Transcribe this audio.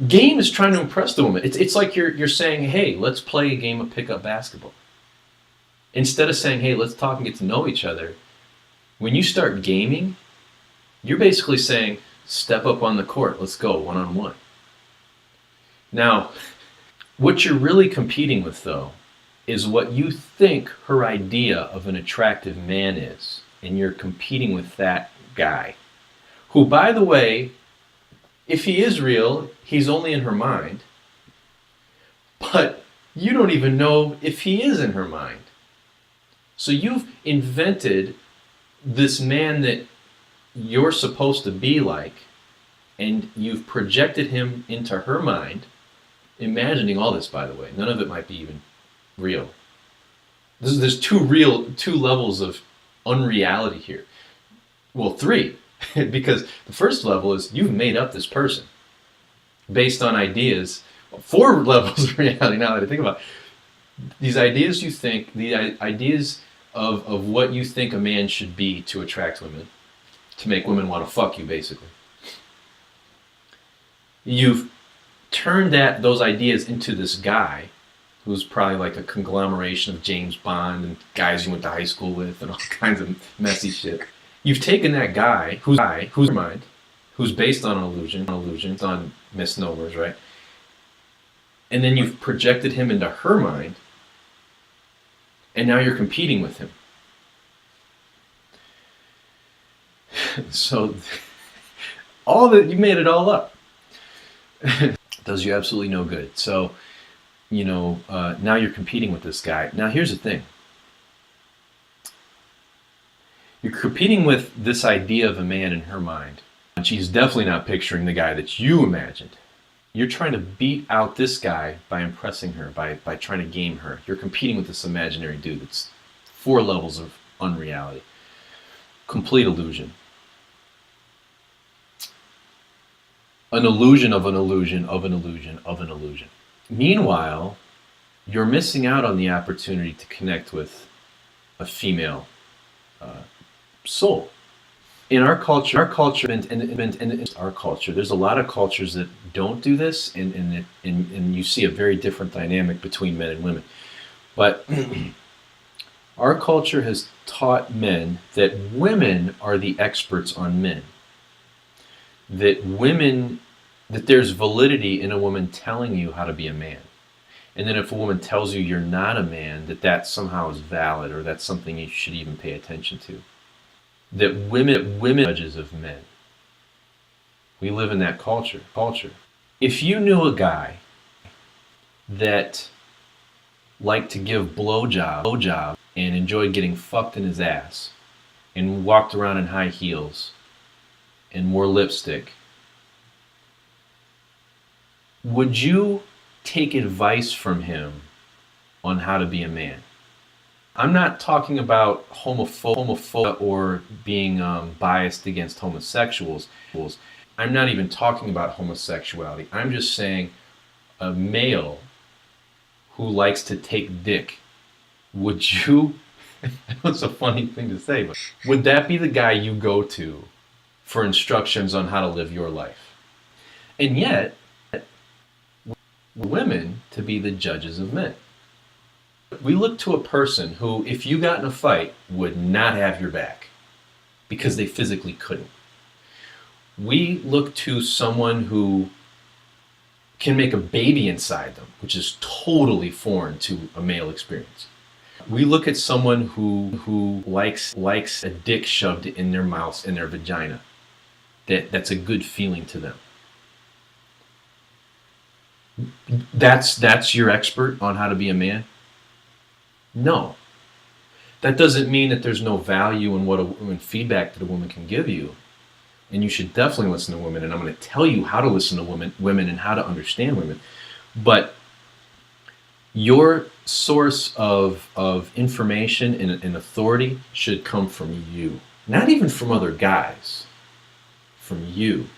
Game is trying to impress the woman. It's like you're saying, hey, let's play a game of pickup basketball. Instead of saying, hey, let's talk and get to know each other, when you start gaming, you're basically saying, step up on the court, let's go, one-on-one. Now, what you're really competing with, though, is what you think her idea of an attractive man is. And you're competing with that guy, who, by the way, if he is real, he's only in her mind. But you don't even know if he is in her mind. So you've invented this man that you're supposed to be like, and you've projected him into her mind, imagining all this, by the way. None of it might be even real. There's two levels of unreality here. Well, three, because the first level is you've made up this person based on ideas. Four levels of reality, now that I think about it. These ideas you think, the ideas of what you think a man should be to attract women, to make women want to fuck you, basically. You've turned those ideas into this guy who's probably like a conglomeration of James Bond and guys you went to high school with and all kinds of messy shit. You've taken that guy who's your mind, who's based on illusions, on misnomers, right? And then you've projected him into her mind, and now you're competing with him. So you made it all up. Does you absolutely no good. So, now you're competing with this guy. Now here's the thing. You're competing with this idea of a man in her mind. And she's definitely not picturing the guy that you imagined. You're trying to beat out this guy by impressing her, by trying to game her. You're competing with this imaginary dude that's 4 levels of unreality. Complete illusion. An illusion of an illusion of an illusion of an illusion. Meanwhile, you're missing out on the opportunity to connect with a female soul. In our culture, there's a lot of cultures that don't do this, and you see a very different dynamic between men and women. But our culture has taught men that women are the experts on men. That there's validity in a woman telling you how to be a man. And then if a woman tells you you're not a man, that somehow is valid, or that's something you should even pay attention to. That women are judges of men. We live in that culture. If you knew a guy that liked to give blowjob and enjoyed getting fucked in his ass, and walked around in high heels and wore lipstick, would you take advice from him on how to be a man? I'm not talking about homophobia or being biased against homosexuals. I'm not even talking about homosexuality. I'm just saying a male who likes to take dick, would you, that's a funny thing to say, but would that be the guy you go to for instructions on how to live your life? And yet, women to be the judges of men. We look to a person who, if you got in a fight, would not have your back because they physically couldn't. We look to someone who can make a baby inside them, which is totally foreign to a male experience. We look at someone who likes a dick shoved in their mouth, in their vagina. That's a good feeling to them. That's your expert on how to be a man? No. That doesn't mean that there's no value in feedback that a woman can give you. And you should definitely listen to women, and I'm going to tell you how to listen to women and how to understand women. But your source of information and authority should come from you. Not even from other guys. From you.